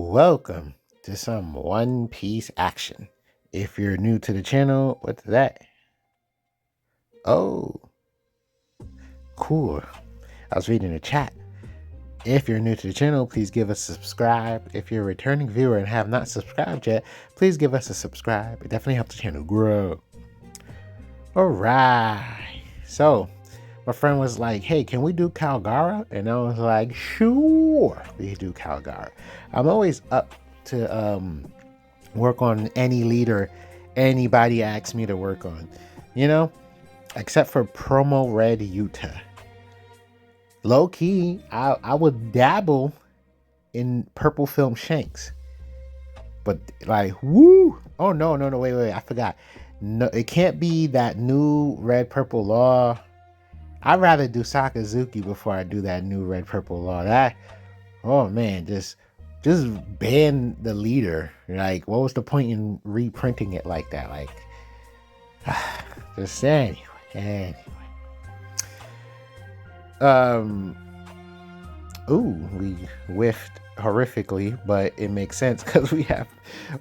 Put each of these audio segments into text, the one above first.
Welcome to some One Piece action. If you're new to the channel, what's that? Oh, cool. I was reading the chat. If you're new to the channel, please give us a subscribe. If you're a returning viewer and have not subscribed yet, please give us a subscribe. It definitely helps the channel grow. All right. So, my friend was like, hey, can we do Kalgara? And I was like, sure, we do Kalgara. I'm always up to work on any leader anybody asks me to work on, except for promo red Utah. Low key, I would dabble in purple film Shanks, but like, woo! Oh no, wait, I forgot. No, it can't be that new red purple law. I'd rather do Sakazuki before I do that new red purple law. That, oh man, just ban the leader. Like, what was the point in reprinting it like that? Like, just anyway. We whiffed horrifically, but it makes sense because we have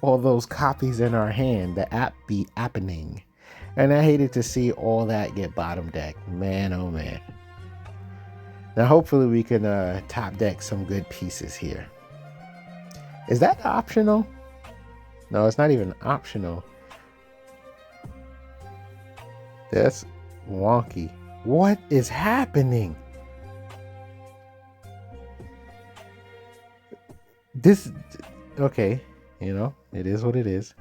all those copies in our hand. The app be appening, and I hated to see all that get bottom deck. Man, oh man. Now, hopefully, we can top deck some good pieces here. Is that optional? No, it's not even optional. That's wonky. What is happening? This, okay, it is what it is.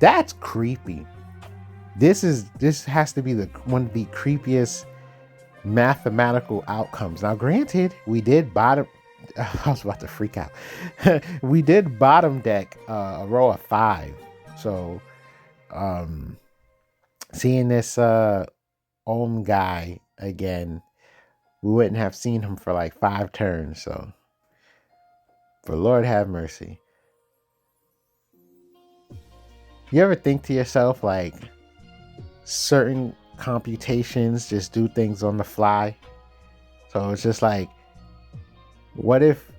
That's creepy. This has to be one of the creepiest mathematical outcomes. Now, granted, we did bottom. I was about to freak out. We did bottom deck a row of 5. So, seeing this Ohm guy again, we wouldn't have seen him for like 5 turns. So, for Lord have mercy. You ever think to yourself, like, certain computations just do things on the fly? So it's just like, what if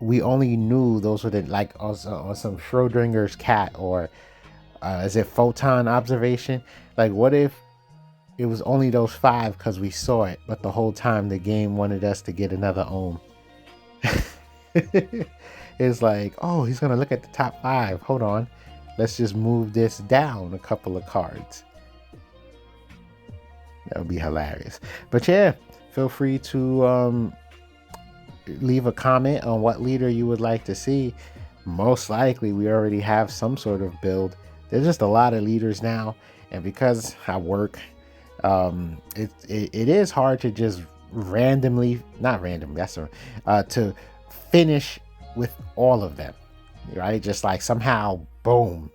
we only knew those were like or some Schrodinger's cat, or is it photon observation? Like, what if it was only those 5 because we saw it, but the whole time the game wanted us to get another Ohm? It's like, oh, he's gonna look at the top 5. Hold on, let's just move this down a couple of cards. That would be hilarious. But yeah, feel free to leave a comment on what leader you would like to see. Most likely we already have some sort of build. There's just a lot of leaders now, and because I work, it is hard to just to finish with all of them, right? Just like somehow, boom,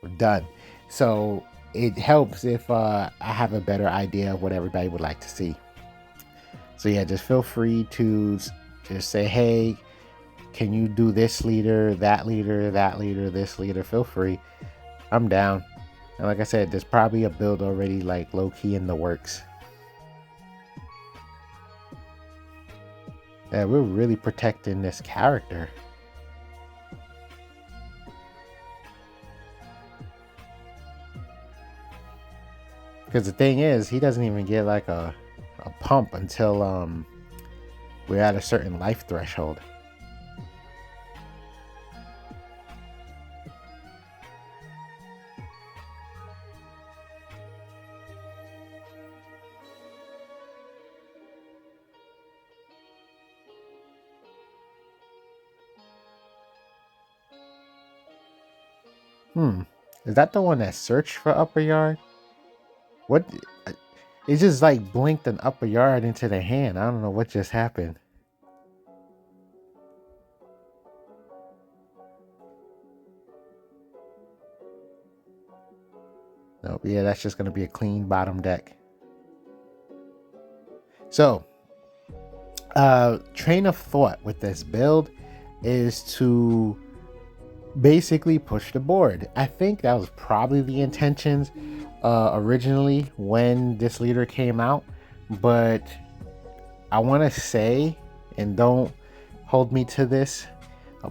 we're done. So it helps if I have a better idea of what everybody would like to see. So yeah, just feel free to just say, hey, can you do this leader, that leader, this leader? Feel free. I'm down. And like I said, there's probably a build already like low-key in the works. Yeah, we're really protecting this character. Because the thing is, he doesn't even get like a pump until we're at a certain life threshold. Is that the one that searched for upper yard? What? It just like blinked an upper yard into the hand. I don't know what just happened. Nope, yeah, that's just going to be a clean bottom deck. So, train of thought with this build is to basically push the board. I think that was probably the intentions originally when this leader came out, but I want to say, and don't hold me to this,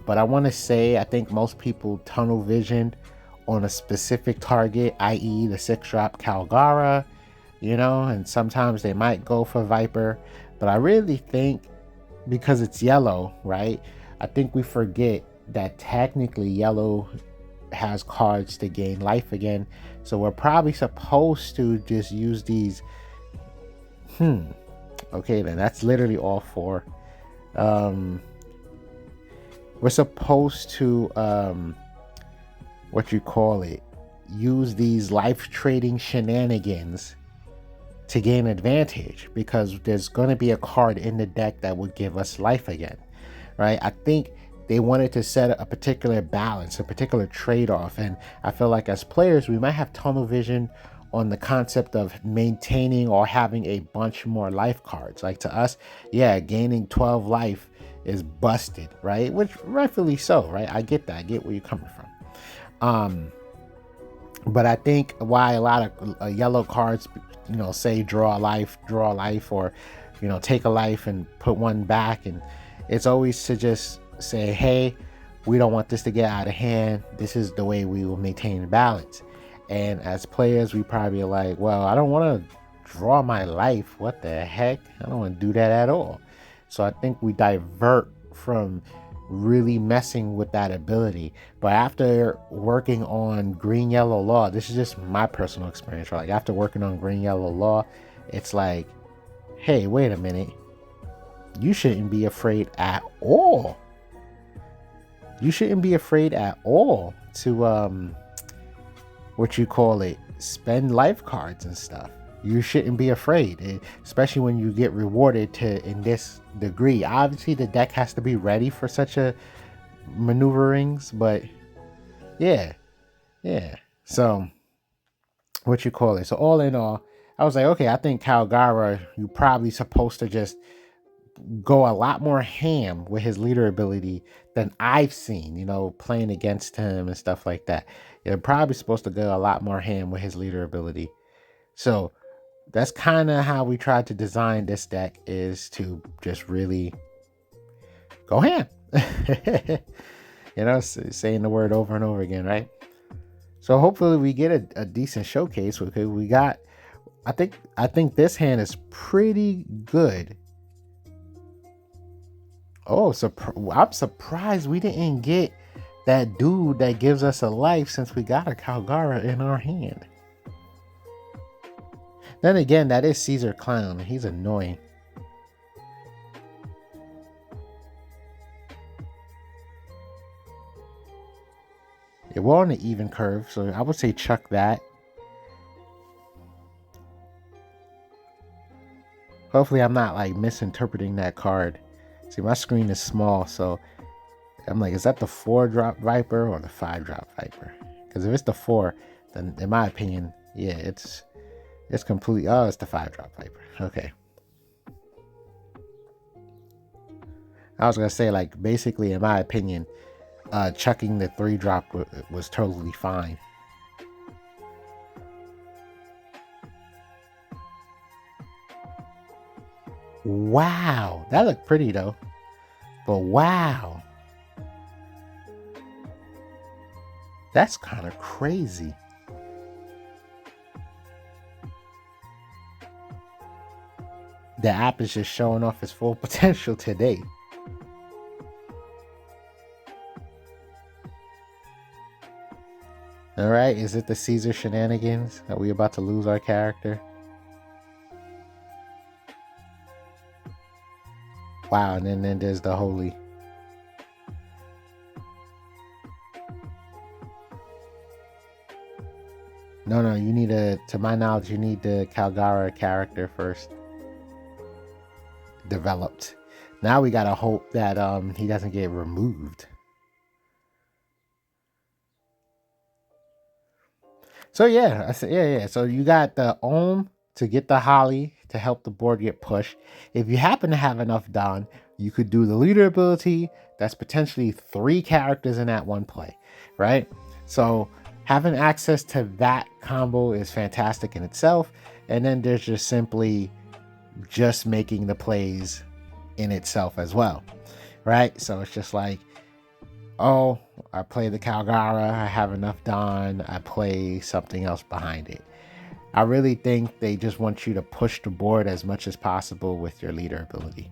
but I want to say I think most people tunnel vision on a specific target, i.e. the 6-drop Kalgara, and sometimes they might go for Viper, but I really think because it's yellow, right? I think we forget that technically yellow has cards to gain life again, so we're probably supposed to just use these. Okay, then that's literally all 4. We're supposed to use these life trading shenanigans to gain advantage, because there's going to be a card in the deck that would give us life again, right? I think they wanted to set a particular balance, a particular trade-off, and I feel like as players we might have tunnel vision on the concept of maintaining or having a bunch more life cards. Like to us, yeah, gaining 12 life is busted, right? Which rightfully so, right? I get that. I get where you're coming from. But I think why a lot of yellow cards, say draw a life, or, take a life and put one back. And it's always to just say, hey, we don't want this to get out of hand. This is the way we will maintain balance. And as players, we probably are like, well, I don't want to draw my life. What the heck? I don't want to do that at all. So I think we divert from really messing with that ability. But after working on green yellow law, this is just my personal experience, right? Like after working on green yellow law, it's like, hey, wait a minute, you shouldn't be afraid at all. You shouldn't be afraid at all to spend life cards and stuff. You shouldn't be afraid, especially when you get rewarded in this degree. Obviously the deck has to be ready for such a maneuverings, but yeah. So so all in all, I was like, okay, I think Kalgara, you're probably supposed to just go a lot more ham with his leader ability than I've seen, playing against him and stuff like that. You're probably supposed to go a lot more ham with his leader ability. So that's kind of how we tried to design this deck, is to just really go ham. Saying the word over and over again, right? So hopefully we get a decent showcase, because we got, I think this hand is pretty good. Oh, I'm surprised we didn't get that dude that gives us a life, since we got a Kalgara in our hand. Then again, that is Caesar Clown. He's annoying. Yeah, we're on the even curve, so I would say chuck that. Hopefully I'm not like misinterpreting that card. See, my screen is small, so I'm like, is that the 4-drop Viper or the 5-drop Viper? Because if it's the 4, then in my opinion, yeah, it's completely, oh, it's the 5-drop Viper. Okay. I was gonna say, like, basically in my opinion, chucking the 3-drop was totally fine. Wow, that looked pretty though. But wow, that's kind of crazy. The app is just showing off its full potential today. All right, is it the Caesar shenanigans? Are we about to lose our character? Wow, and then there's the holy. No, you need to my knowledge, you need the Kalgara character first developed. Now we gotta hope that he doesn't get removed. So yeah, I said yeah. So you got the Ohm to get the Holly to help the board get pushed. If you happen to have enough Don, you could do the leader ability. That's potentially 3 characters in that one play, right? So having access to that combo is fantastic in itself. And then there's just simply just making the plays in itself as well. right? So it's just like, oh, I play the Kalgara, I have enough Dawn, I play something else behind it. I really think they just want you to push the board as much as possible with your leader ability.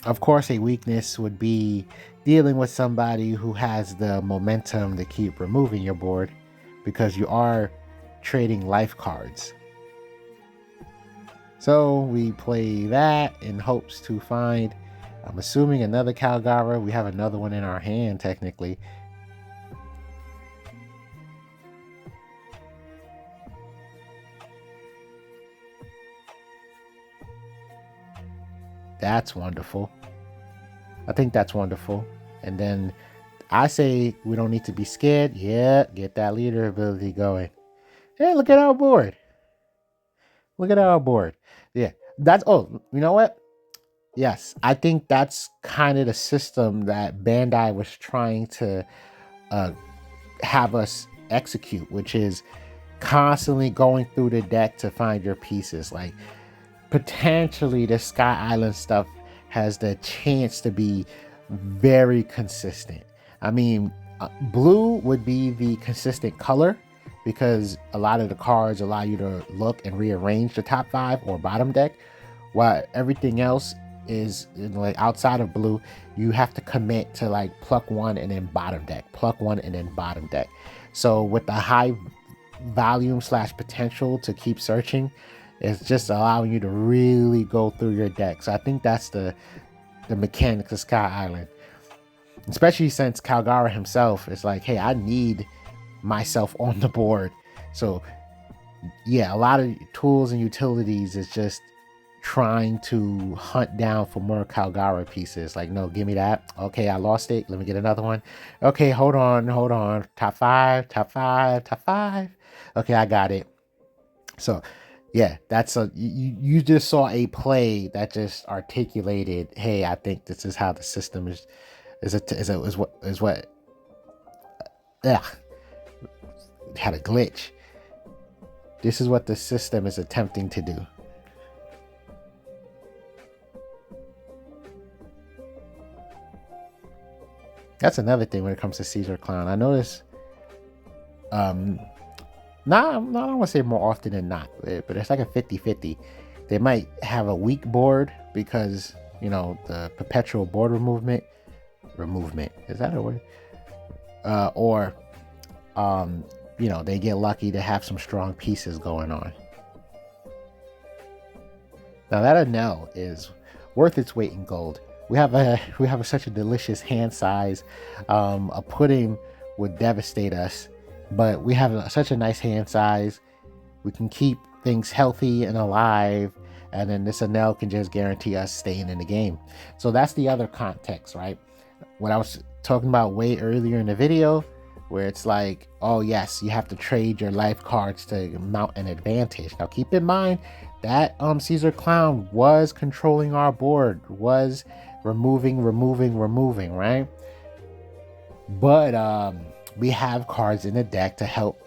Of course, a weakness would be dealing with somebody who has the momentum to keep removing your board, because you are trading life cards. So we play that in hopes to find, I'm assuming, another Kalgara. We have another one in our hand, technically. That's wonderful. I think that's wonderful. And then I say we don't need to be scared. Yeah, get that leader ability going. Hey, look at our board. Look at our board. Yeah, that's, oh, you know what? Yes, I think that's kind of the system that Bandai was trying to uh, have us execute, which is constantly going through the deck to find your pieces. Like, potentially the Sky Island stuff has the chance to be very consistent. I mean, blue would be the consistent color because a lot of the cards allow you to look and rearrange the top 5 or bottom deck, while everything else is, like, outside of blue, you have to commit to like pluck one and then bottom deck, pluck one and then bottom deck. So with the high volume slash potential to keep searching, it's just allowing you to really go through your deck. So I think that's the mechanics of Sky Island, especially since Kalgara himself is like, hey, I need myself on the board. So yeah, a lot of tools and utilities is just trying to hunt down for more Kalgara pieces. Like, no, give me that. Okay, I lost it. Let me get another one. Okay, hold on. Top 5, top 5, top 5. Okay, I got it. So yeah, that's you just saw a play that just articulated, hey, I think this is how the system is what yeah, had a glitch. This is what the system is attempting to do. That's another thing when it comes to Caesar Clown. I notice, not I don't want to say more often than not, but it's like a 50-50. They might have a weak board because, the perpetual board removement, is that a word? Or, they get lucky to have some strong pieces going on. Now that Anel is worth its weight in gold. We have such a delicious hand size. A pudding would devastate us, but we have such a nice hand size. We can keep things healthy and alive, and then this Anel can just guarantee us staying in the game. So that's the other context, right? What I was talking about way earlier in the video, where it's like, oh yes, you have to trade your life cards to mount an advantage. Now keep in mind that Caesar Clown was controlling our board, was removing, right? But we have cards in the deck to help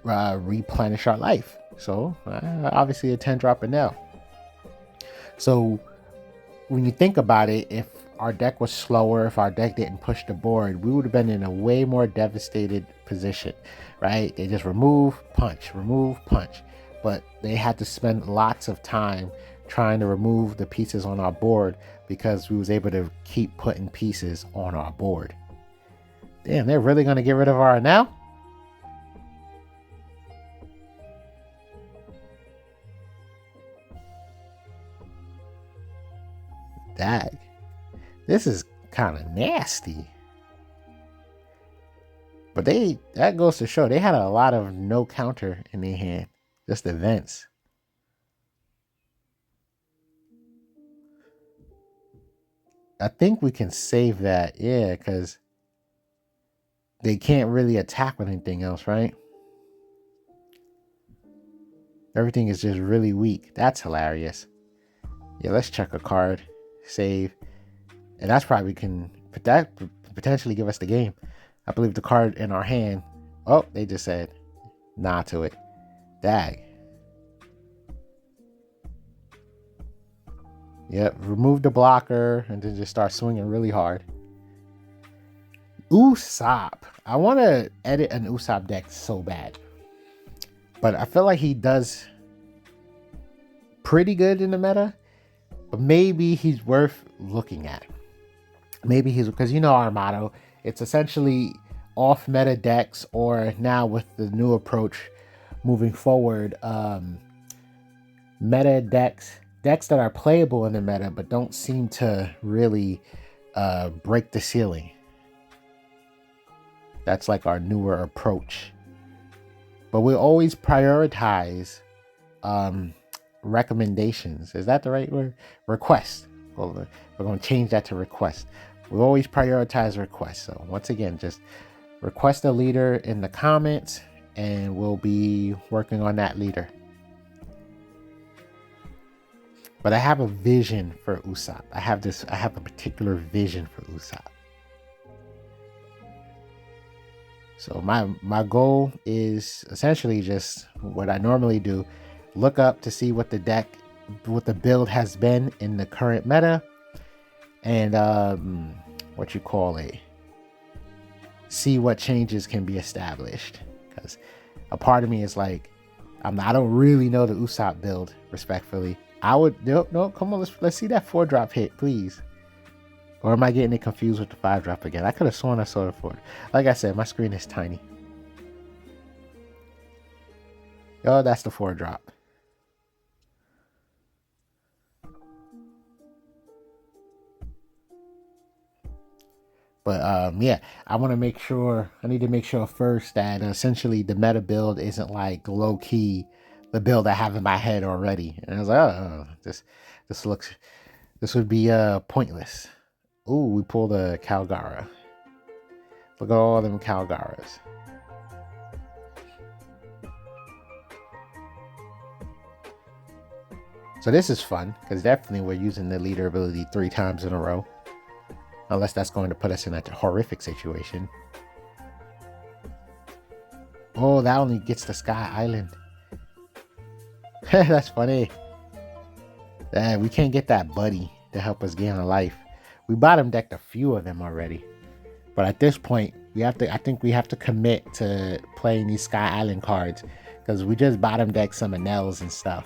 replenish our life. So obviously a 10-drop Anel. So when you think about it, if our deck was slower, if our deck didn't push the board, we would have been in a way more devastated position, right? They just remove, punch. But they had to spend lots of time trying to remove the pieces on our board because we was able to keep putting pieces on our board. Damn, they're really going to get rid of our Anel? Dag. This is kind of nasty. But that goes to show they had a lot of no counter in their hand. Just events. I think we can save that, yeah, because they can't really attack with anything else, right? Everything is just really weak. That's hilarious. Yeah, let's check a card. Save. And that's probably can potentially give us the game. I believe the card in our hand. Oh, they just said nah to it. Dag. Yep, remove the blocker and then just start swinging really hard. Usopp. I want to edit an Usopp deck so bad. But I feel like he does pretty good in the meta. But maybe he's worth looking at. Maybe he's, because you know our motto, it's essentially off meta decks, or now with the new approach moving forward, meta decks that are playable in the meta but don't seem to really break the ceiling. That's like our newer approach. But we always prioritize recommendations. Is that the right word? Request. Well, we're going to change that to request. We always prioritize requests. So once again, just request a leader in the comments and we'll be working on that leader. But I have a vision for Usopp. I have a particular vision for Usopp. So my goal is essentially just what I normally do. Look up to see what the build has been in the current meta. And see what changes can be established. Because a part of me is like, I don't really know the Usopp build, respectfully. I would no, come on, let's see that 4-drop hit, please. Or am I getting it confused with the 5-drop again? I could have sworn I saw the 4. Like I said, my screen is tiny. Oh, that's the 4-drop. But yeah, I need to make sure first that essentially the meta build isn't like low key the build I have in my head already. And I was like, oh, this would be pointless. Ooh, we pulled a Kalgara. Look at all them Kalgaras. So this is fun, because definitely we're using the leader ability 3 times in a row. Unless that's going to put us in a horrific situation. Oh, that only gets the Sky Island. That's funny. We can't get that buddy to help us gain a life. We bottom decked a few of them already. But at this point, I think we have to commit to playing these Sky Island cards. Because we just bottom decked some Anels and stuff.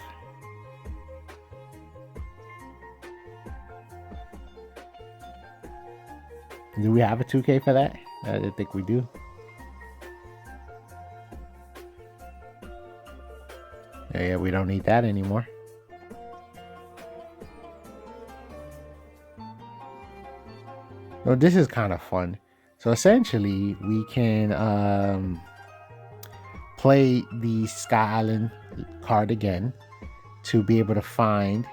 Do we have a 2K for that? I think we do. Yeah, we don't need that anymore. Well, this is kind of fun. So essentially, we can play the Sky Island card again to be able to find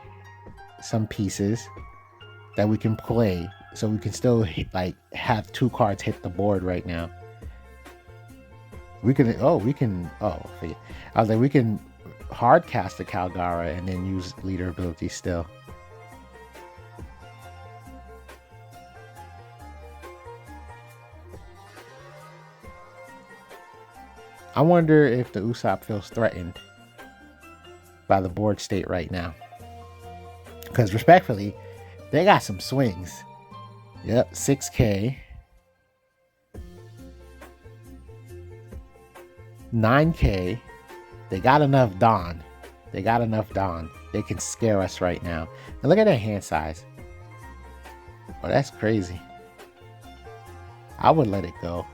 some pieces that we can play. So we can still have 2 cards hit the board right now. We can hard cast the Kalgara and then use leader ability still. I wonder if the Usopp feels threatened by the board state right now. Because respectfully, they got some swings. Yep, 6K. 9K. They got enough Dawn. They can scare us right now. And look at their hand size. Oh, that's crazy. I would let it go.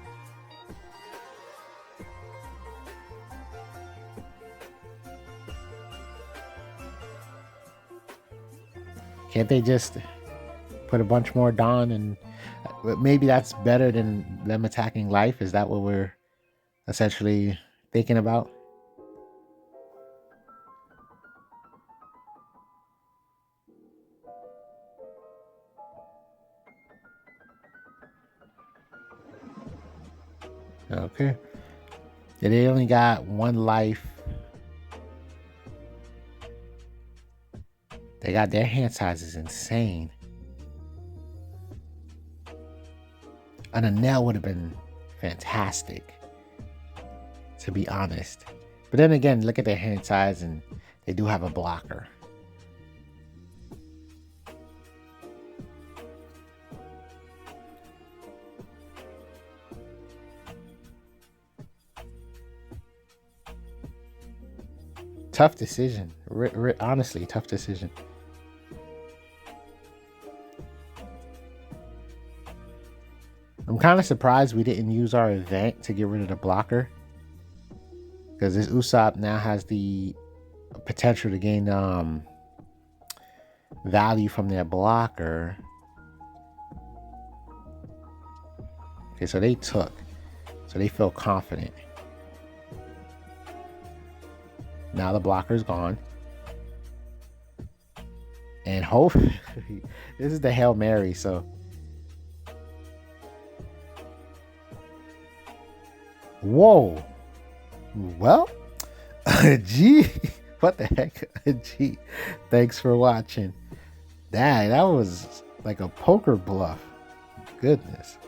Can't they just put a bunch more Dawn, and maybe that's better than them attacking life? Is that what we're essentially thinking about? Okay. They only got 1 life. They got their hand size is insane. An Anel would have been fantastic, to be honest. But then again, look at their hand size and they do have a blocker. tough decision. Honestly, tough decision. I'm kind of surprised we didn't use our event to get rid of the blocker, because this Usopp now has the potential to gain value from their blocker. Okay, so they took. So they feel confident. Now the blocker's gone. And hopefully, this is the Hail Mary, so. Whoa. Well, gee, what the heck? Gee, thanks for watching. That was like a poker bluff. Goodness.